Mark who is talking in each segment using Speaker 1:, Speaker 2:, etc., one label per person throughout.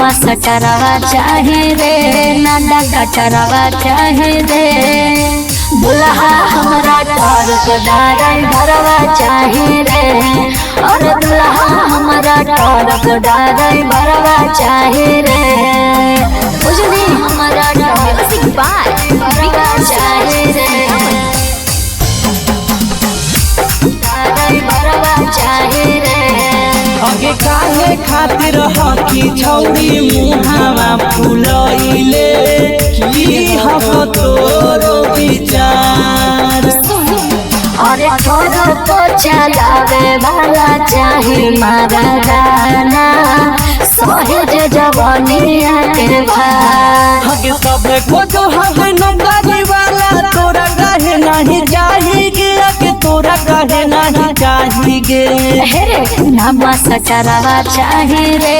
Speaker 1: नवा सटरवा चाहे रे नाडा कटरवा चाहे रे दुल्हा हमारा टॉर्क ड्राइवरवा चाहे रे और दुल्हा हमारा टॉर्क ड्राइवरवा चाहे रे बुझली हमारा म्यूजिक बाय चाहे रे ड्राइवरवा चाहे रे
Speaker 2: आगे काहे खातिर हकी छौरी मुहावा फुलैले की हम तोरो विचार
Speaker 1: अरे थोड़ा तो चलावे वाला चाहे मारा गाना सहज जवानिया के भार
Speaker 2: आगे सब को जो हवे नंगारी वाला तोरा काहे नहीं चाहिए आगे तोरा काहे नहीं चाहिए
Speaker 1: हेरे नवा सटरवा चाहे रे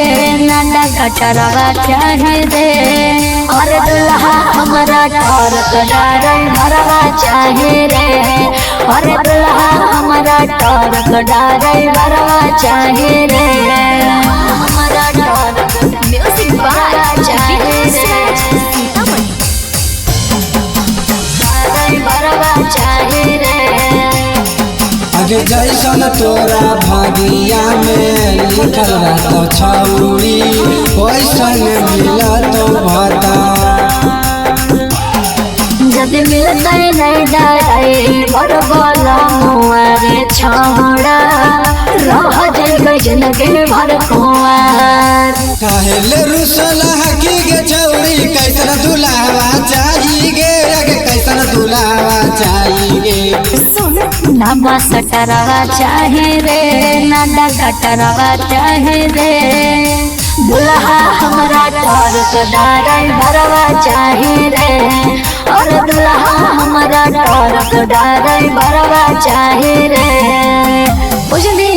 Speaker 1: नाडा कटरवा चाहे रे और दुल्हा हमारा टॉर्क ड्राइवरवा चाहे रे और दुल्हा हमारा टॉर्क ड्राइवरवा चाहे रे हमारा टॉर्क म्यूजिक बाय चाहे रे ड्राइवरवा चाहे रे
Speaker 3: आगे जैसन तोरा भागिया में लिखल रहत छौरी वैसन मिलत भाता
Speaker 1: जब मिलते नहीं ड्राइवर बोला मुआरे छोड़ा रह जाए जिंदगी भर कुंवर
Speaker 3: काहेले रुसला हकी गे छौरी कैसन दुल्हा चाहिए आगे कैसन दुल्हा चाहिए
Speaker 1: नवा सटरवा चाहे रे नाडा कटरवा चाहे रे दुल्हा हमारा टॉर्क ड्राइवरवा चाहे रे और दुल्हा हमारा टॉर्क ड्राइवरवा चाहे रे बुझली।